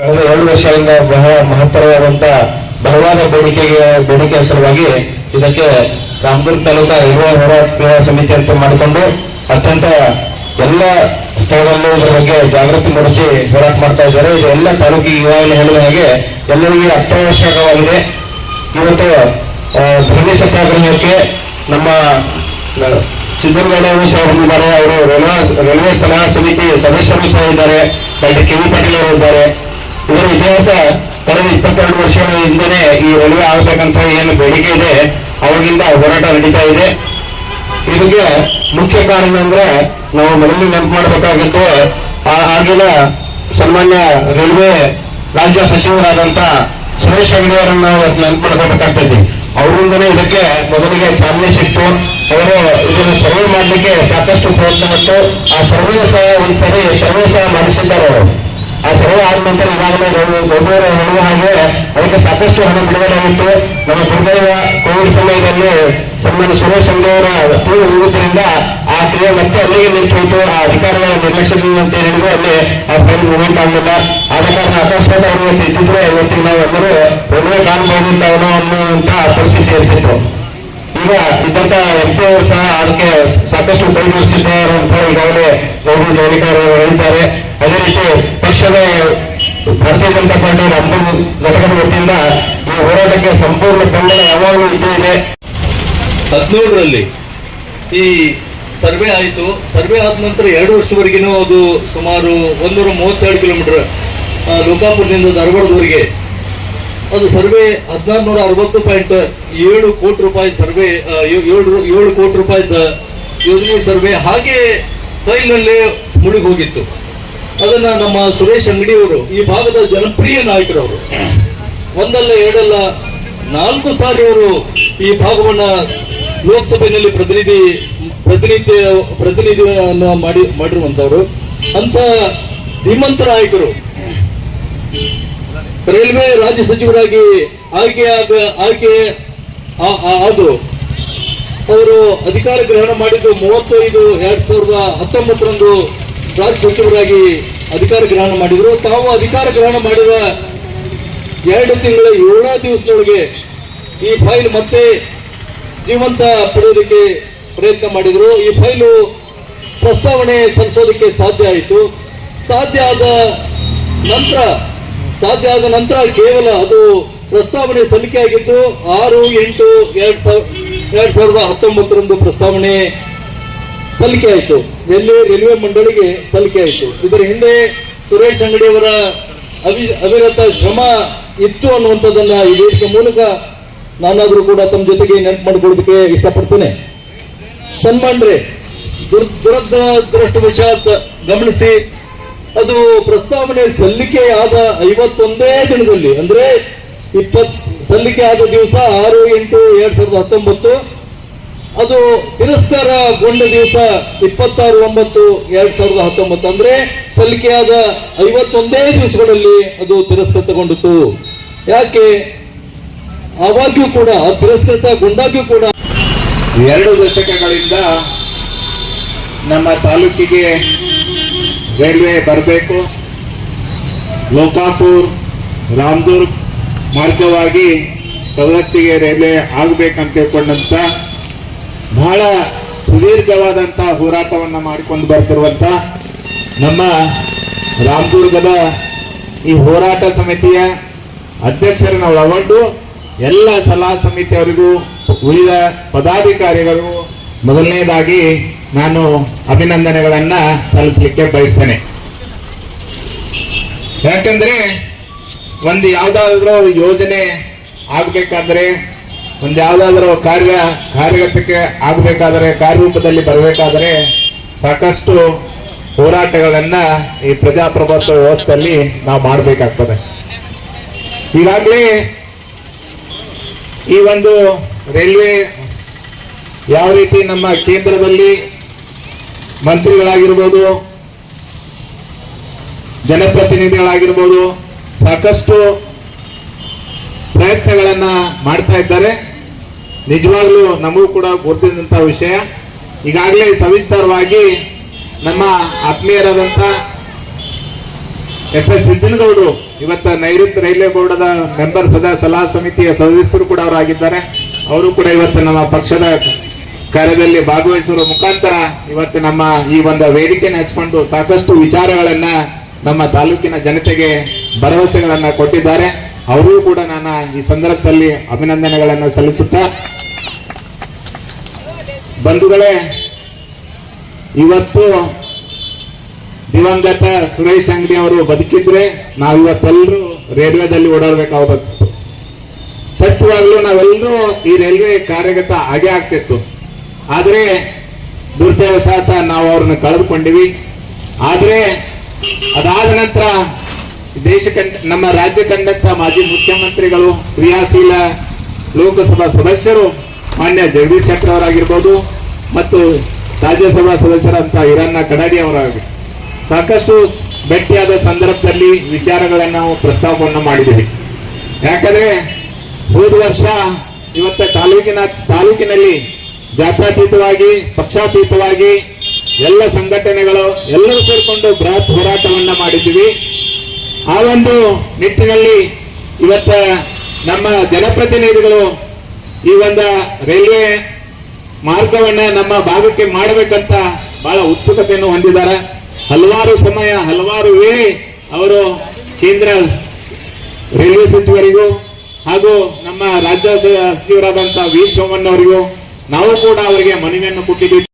ಕಳೆದ 2 ವರ್ಷಗಳಿಂದ ಬಹಳ ಮಹತ್ತರವಾದಂತಹ ಬಲವಾದ ಬೇಡಿಕೆ ಸಲುವಾಗಿ ಇದಕ್ಕೆ ರಾಮದುರ್ಗ ತಾಲೂಕಾ ರೈಲ್ವೆ ಹೋರಾಟ ಸಮಿತಿ ಅಂತ ಮಾಡಿಕೊಂಡು ಅತ್ಯಂತ ಎಲ್ಲ ಸ್ಥಳದಲ್ಲೂ ಇದರ ಬಗ್ಗೆ ಜಾಗೃತಿ ಮೂಡಿಸಿ ಹೋರಾಟ ಮಾಡ್ತಾ ಇದ್ದಾರೆ. ಇದು ಎಲ್ಲ ತಾಲೂಕಿಗೆ ಈಗಾಗಲೇ ಹೇಳಿದ ಹಾಗೆ ಎಲ್ಲರಿಗೆ ಅತ್ಯವಶ್ಯಕವಾಗಿದೆ. ಇವತ್ತು ಧರಣಿ ಸತ್ಯಾಗ್ರಹಕ್ಕೆ ನಮ್ಮ ಸಿದ್ದರಾಮಯ್ಯ ಸಾಹೇಬರಿದ್ದಾರೆ, ಅವರು ರೈಲ್ವೆ ಸಲಹಾ ಸಮಿತಿ ಸದಸ್ಯರು ಸಹ ಇದ್ದಾರೆ, ಡಾಕ್ಟರ್ ಕೆ ವಿ ಪಾಟೀಲ್ ಅವರು ಇದ್ದಾರೆ. ಇದರ ಇತಿಹಾಸ ಕಳೆದ 22 ವರ್ಷಗಳ ಹಿಂದೆನೆ ಈ ರೈಲ್ವೆ ಆಗಬೇಕಂತ ಏನು ಬೇಡಿಕೆ ಇದೆ ಅವಾಗಿಂದ ಹೋರಾಟ ನಡೀತಾ ಇದೆ. ಇದಕ್ಕೆ ಮುಖ್ಯ ಕಾರಣ ಅಂದ್ರೆ ನಾವು ಮೊದಲು ನೆನಪು ಮಾಡಬೇಕಾಗಿತ್ತು, ಆಗಿನ ಸನ್ಮಾನ್ಯ ರೈಲ್ವೆ ರಾಜ್ಯ ಸಚಿವರಾದಂತ ಸುರೇಶ್ ಅಂಗಡಿ ಅವರನ್ನು ನಾವು ನೆನಪು ಮಾಡ್ಕೋಬೇಕಾಗ್ತದೆ. ಅವರಿಂದನೇ ಇದಕ್ಕೆ ಮೊದಲಿಗೆ ಚಾಲನೆ ಸಿಕ್ತು. ಅವರು ಇದನ್ನು ಸರ್ವೆ ಮಾಡಲಿಕ್ಕೆ ಸಾಕಷ್ಟು ಪ್ರಯತ್ನ ಮತ್ತು ಆ ಸರ್ವೆ ಸಹ ಒಂದ್ಸರಿ ಸರ್ವೆ ಸಹ ಮಾಡಿಸಿದ್ದಾರೆ. ಅವರು ಆ ಸರ್ವೆ ಆದ ನಂತರ ಈಗಾಗಲೇ ದೊಡ್ಡವರು ಹೇಳುವ ಹಾಗೆ ಅದಕ್ಕೆ ಸಾಕಷ್ಟು ಹಣ ಬಿಡುಗಡೆ ಆಗಿತ್ತು. ನಮ್ಮ ದುರ್ದೈವ ಕೋವಿಡ್ ಸಮಯದಲ್ಲಿ ಸನ್ಮಾನ್ಯ ಸುರೇಶ್ ಅಂಗಡಿ ಅವರ ತೀವ್ರ ವಿರುದ್ಧದಿಂದ ಆ ಕ್ರಿಯೆ ಮತ್ತೆ ಅಲ್ಲಿಗೆ ನಿಂತು ಆ ಅಧಿಕಾರಿಗಳ ನಿರ್ಲಕ್ಷ್ಯದಿಂದ ಅಂತ ಹೇಳಿದ್ರು ಅಲ್ಲಿ ಆ ಫೈಲ್ ಮೂವ್ಮೆಂಟ್ ಆಗಲಿಲ್ಲ. ಆದ ಕಾರಣ ಅಕಸ್ಮಾತ್ ಅವರು ಇದ್ದಿದ್ರೆ ಇವತ್ತಿಗೆ ನಾವು ಎಲ್ಲರೂ ಒಳ್ಳೆ ಕಾಣಬಹುದಿತ್ತವನೋ ಅನ್ನುವಂತ ಪರಿಸ್ಥಿತಿ ಇರ್ತಿತ್ತು. ಈಗ ಇದ್ದಂತ MP ಅವರು ಸಹ ಅದಕ್ಕೆ ಸಾಕಷ್ಟು ಕೈ ಜೋಡಿಸಿದ್ದಾರೆ ಅಂತ ಈಗಾಗಲೇ ಗೌರವ ಜವಳಿಕಾರ ಹೇಳಿದ್ದಾರೆ. ಅದೇ ರೀತಿ ಪಕ್ಷದ ಭಾರತೀಯ ಜನತಾ ಪಾರ್ಟಿ ರಾಮದುರ್ಗ ಘಟಕದ ವತಿಯಿಂದ ಈ ಹೋರಾಟಕ್ಕೆ ಸಂಪೂರ್ಣ ಬೆಂಬಲ ಯಾವಾಗಲೂ ಇದ್ದೇ ಇದೆ. 17ರಲ್ಲಿ ಈ ಸರ್ವೆ ಆಯಿತು. ಸರ್ವೆ ಆದ ನಂತರ 2 ವರ್ಷವರೆಗಿನೂ ಅದು ಸುಮಾರು 132 ಕಿಲೋಮೀಟರ್ ಲೋಕಾಪುರದಿಂದ ಧಾರವಾಡದವರೆಗೆ ಅದು ಸರ್ವೆ 1660.7 ಕೋಟಿ ರೂಪಾಯಿ ಸರ್ವೆ, 7 ಕೋಟಿ ರೂಪಾಯಿದ ಯೋಜನೆ ಸರ್ವೆ ಹಾಗೆ ಫೈಲ್ನಲ್ಲೇ ಮುಳುಗಿ ಹೋಗಿತ್ತು. ಅದನ್ನ ನಮ್ಮ ಸುರೇಶ್ ಅಂಗಡಿಯವರು, ಈ ಭಾಗದ ಜನಪ್ರಿಯ ನಾಯಕರವರು, ಒಂದಲ್ಲ ಎರಡಲ್ಲ 4 ಸಾರಿ ಅವರು ಈ ಭಾಗವನ್ನ ಲೋಕಸಭೆಯಲ್ಲಿ ಪ್ರತಿನಿಧಿಯನ್ನು ಮಾಡಿರುವಂತವರು. ಅಂತ ಧೀಮಂತ ನಾಯಕರು ರೈಲ್ವೆ ರಾಜ್ಯ ಸಚಿವರಾಗಿ ಆಯ್ಕೆ ಅದು ಅವರು ಅಧಿಕಾರ ಗ್ರಹಣ ಮಾಡಿದ್ದು 35/2019 ರಾಜ್ಯ ಸಚಿವರಾಗಿ ಅಧಿಕಾರ ಗ್ರಹಣ ಮಾಡಿದ್ರು. ತಾವು ಅಧಿಕಾರ ಗ್ರಹಣ ಮಾಡಿದ 2 ತಿಂಗಳ 7 ದಿವಸದೊಳಗೆ ಈ ಫೈಲ್ ಮತ್ತೆ ಜೀವಂತ ಪಡೆಯೋದಕ್ಕೆ ಪ್ರಯತ್ನ ಮಾಡಿದ್ರು. ಈ ಫೈಲು ಪ್ರಸ್ತಾವನೆ ಸಲ್ಲಿಸೋದಕ್ಕೆ ಸಾಧ್ಯ ಆಯಿತು. ಸಾಧ್ಯ ಆದ ನಂತರ ಕೇವಲ ಅದು ಪ್ರಸ್ತಾವನೆ ಸಲ್ಲಿಕೆ ಆಗಿದ್ದು 6/8/2019 ಪ್ರಸ್ತಾವನೆ ಸಲ್ಲಿಕೆ ಆಯಿತು. ರೈಲ್ವೆ ಮಂಡಳಿಗೆ ಸಲ್ಲಿಕೆ ಆಯಿತು. ಇದರ ಹಿಂದೆ ಸುರೇಶ್ ಅಂಗಡಿ ಅವರ ಅವಿರತ ಶ್ರಮ ಇತ್ತು ಅನ್ನುವಂಥದ್ದನ್ನ ಈ ವೇದಿಕೆ ಮೂಲಕ ನಾನಾದ್ರೂ ಕೂಡ ತಮ್ಮ ಜೊತೆಗೆ ನೆನಪು ಮಾಡಿಕೊಳ್ಳೋದಕ್ಕೆ ಇಷ್ಟಪಡ್ತೇನೆ. ಸನ್ಮಾನ್ರೆ, ದುರದೃಷ್ಟವಶಾತ್ ಗಮನಿಸಿ, ಅದು ಪ್ರಸ್ತಾವನೆ ಸಲ್ಲಿಕೆ ಆದ 51 ದಿನದಲ್ಲಿ, ಅಂದ್ರೆ ಸಲ್ಲಿಕೆ ಆದ ದಿವಸ 6/8/2019, ಅದು ತಿರಸ್ಕಾರಗೊಂಡ ದಿವಸ 26/9/2019, ಅಂದ್ರೆ ಸಲ್ಲಿಕೆಯಾದ 51 ದಿವಸಗಳಲ್ಲಿ ಅದು ತಿರಸ್ಕೃತಗೊಂಡಿತು. ಯಾಕೆ? ಆವಾಗ್ಯೂ ಕೂಡ ತಿರಸ್ಕೃತಗೊಂಡಾಗ್ಯೂ ಕೂಡ 2 ದಶಕಗಳಿಂದ ನಮ್ಮ ತಾಲೂಕಿಗೆ ರೈಲ್ವೆ ಬರಬೇಕು, ಲೋಕಾಪುರ್ ರಾಮದುರ್ಗ್ ಮಾರ್ಗವಾಗಿ ಸವದತ್ತಿಗೆ ರೈಲ್ವೆ ಆಗಬೇಕಂತ ತಿಳ್ಕೊಂಡಂತ ಬಹಳ ಸುದೀರ್ಘವಾದಂಥ ಹೋರಾಟವನ್ನು ಮಾಡಿಕೊಂಡು ಬರ್ತಿರುವಂತ ನಮ್ಮ ರಾಮದುರ್ಗದ ಈ ಹೋರಾಟ ಸಮಿತಿಯ ಅಧ್ಯಕ್ಷರನ್ನು ಒಳಗೊಂಡು ಎಲ್ಲ ಸಲಹಾ ಸಮಿತಿಯವರಿಗೂ ಉಳಿದ ಪದಾಧಿಕಾರಿಗಳಿಗೂ ಮೊದಲನೇದಾಗಿ ನಾನು ಅಭಿನಂದನೆಗಳನ್ನ ಸಲ್ಲಿಸಲಿಕ್ಕೆ ಬಯಸ್ತೇನೆ. ಯಾಕಂದ್ರೆ ಒಂದು ಯಾವುದಾದ್ರೂ ಯೋಜನೆ ಆಗ್ಬೇಕಾದ್ರೆ, ಒಂದು ಯಾವುದಾದ್ರೂ ಕಾರ್ಯಗತಕ್ಕೆ ಆಗಬೇಕಾದ್ರೆ, ಕಾರ್ಯರೂಪದಲ್ಲಿ ಬರಬೇಕಾದ್ರೆ ಸಾಕಷ್ಟು ಹೋರಾಟಗಳನ್ನ ಈ ಪ್ರಜಾಪ್ರಭುತ್ವ ವ್ಯವಸ್ಥೆಯಲ್ಲಿ ನಾವು ಮಾಡಬೇಕಾಗ್ತದೆ. ಈಗಾಗಲೇ ಈ ಒಂದು ರೈಲ್ವೆ ಯಾವ ರೀತಿ ನಮ್ಮ ಕೇಂದ್ರದಲ್ಲಿ ಮಂತ್ರಿಗಳಾಗಿರ್ಬೋದು, ಜನಪ್ರತಿನಿಧಿಗಳಾಗಿರ್ಬೋದು ಸಾಕಷ್ಟು ಪ್ರಯತ್ನಗಳನ್ನ ಮಾಡ್ತಾ ಇದ್ದಾರೆ. ನಿಜವಾಗ್ಲೂ ನಮಗೂ ಕೂಡ ಗೊತ್ತಿದ್ದಂಥ ವಿಷಯ. ಈಗಾಗಲೇ ಸವಿಸ್ತಾರವಾಗಿ ನಮ್ಮ ಆತ್ಮೀಯರಾದಂಥ FS ಸಿದ್ದನಗೌಡರು ಇವತ್ತ ನೈಋತ್ಯ ರೈಲ್ವೆ ಬೋರ್ಡದ ಮೆಂಬರ್ ಸಲಹಾ ಸಮಿತಿಯ ಸದಸ್ಯರು ಕೂಡ ಅವರಾಗಿದ್ದಾರೆ. ಅವರು ಕೂಡ ಇವತ್ತು ನಮ್ಮ ಪಕ್ಷದ ಕಾರ್ಯದಲ್ಲಿ ಭಾಗವಹಿಸುವ ಮುಖಾಂತರ ಇವತ್ತು ನಮ್ಮ ಈ ಒಂದು ವೇದಿಕೆಯನ್ನು ಹಚ್ಚಿಕೊಂಡು ಸಾಕಷ್ಟು ವಿಚಾರಗಳನ್ನ ನಮ್ಮ ತಾಲೂಕಿನ ಜನತೆಗೆ ಭರವಸೆಗಳನ್ನ ಕೊಟ್ಟಿದ್ದಾರೆ. ಅವರೂ ಕೂಡ ನಾನು ಈ ಸಂದರ್ಭದಲ್ಲಿ ಅಭಿನಂದನೆಗಳನ್ನ ಸಲ್ಲಿಸುತ್ತಾ, ಬಂಧುಗಳೇ, ಇವತ್ತು ದಿವಂಗತ ಸುರೇಶ್ ಅಂಗಡಿ ಅವರು ಬದುಕಿದ್ರೆ ನಾವು ಇವತ್ತೆಲ್ಲರೂ ರೈಲ್ವೆದಲ್ಲಿ ಓಡಾಡಬೇಕಾಗುತ್ತಿತ್ತು. ಸತ್ಯವಾಗ್ಲೂ ನಾವೆಲ್ಲರೂ ಈ ರೈಲ್ವೆ ಕಾರ್ಯಗತ ಆಗೇ ಆಗ್ತಿತ್ತು. ಆದರೆ ದುರ್ದೈವಶಾತ ನಾವು ಅವ್ರನ್ನ ಕಳೆದುಕೊಂಡಿವಿ. ಆದ್ರೆ ಅದಾದ ನಂತರ ನಮ್ಮ ರಾಜ್ಯ ಕಂಡಂತ ಮಾಜಿ ಮುಖ್ಯಮಂತ್ರಿಗಳು, ಕ್ರಿಯಾಶೀಲ ಲೋಕಸಭಾ ಸದಸ್ಯರು ಮಾನ್ಯ ಜಗದೀಶ್ ಶೆಟ್ಟರ್ ಅವರಾಗಿರ್ಬೋದು ಮತ್ತು ರಾಜ್ಯಸಭಾ ಸದಸ್ಯರಂತ ಹಿರಣ್ಣ ಕಡಾಡಿ ಅವರಾಗಿ ಸಾಕಷ್ಟು ಭೇಟಿಯಾದ ಸಂದರ್ಭದಲ್ಲಿ ವಿಚಾರಗಳನ್ನು ನಾವು ಪ್ರಸ್ತಾಪವನ್ನು ಮಾಡಿದ್ದೀವಿ. ಯಾಕಂದ್ರೆ ಹೋದ ವರ್ಷ ಇವತ್ತ ತಾಲೂಕಿನಲ್ಲಿ ಜಾತ್ಯತೀತವಾಗಿ ಪಕ್ಷಾತೀತವಾಗಿ ಎಲ್ಲ ಸಂಘಟನೆಗಳು ಎಲ್ಲರೂ ಸೇರಿಕೊಂಡು ಬೃಹತ್ ಹೋರಾಟವನ್ನ ಮಾಡಿದ್ದೀವಿ. ಆ ಒಂದು ನಿಟ್ಟಿನಲ್ಲಿ ಇವತ್ತ ನಮ್ಮ ಜನಪ್ರತಿನಿಧಿಗಳು ಈ ಒಂದು ರೈಲ್ವೆ ಮಾರ್ಗವನ್ನ ನಮ್ಮ ಭಾಗಕ್ಕೆ ಮಾಡಬೇಕಂತ ಬಹಳ ಉತ್ಸುಕತೆಯನ್ನು ಹೊಂದಿದ್ದಾರೆ. ಹಲವಾರು ಸಮಯ ಹಲವಾರು ವೇಳೆ ಅವರು ಕೇಂದ್ರ ರೈಲ್ವೆ ಸಚಿವರಿಗೂ ಹಾಗೂ ನಮ್ಮ ರಾಜ್ಯ ಸಚಿವರಾದಂತಹ ವಿ ಸೋಮಣ್ಣ ಅವರಿಗೂ ನಾವು ಕೂಡ ಅವರಿಗೆ ಮನವಿಯನ್ನು ಕೊಟ್ಟಿದ್ದೀವಿ.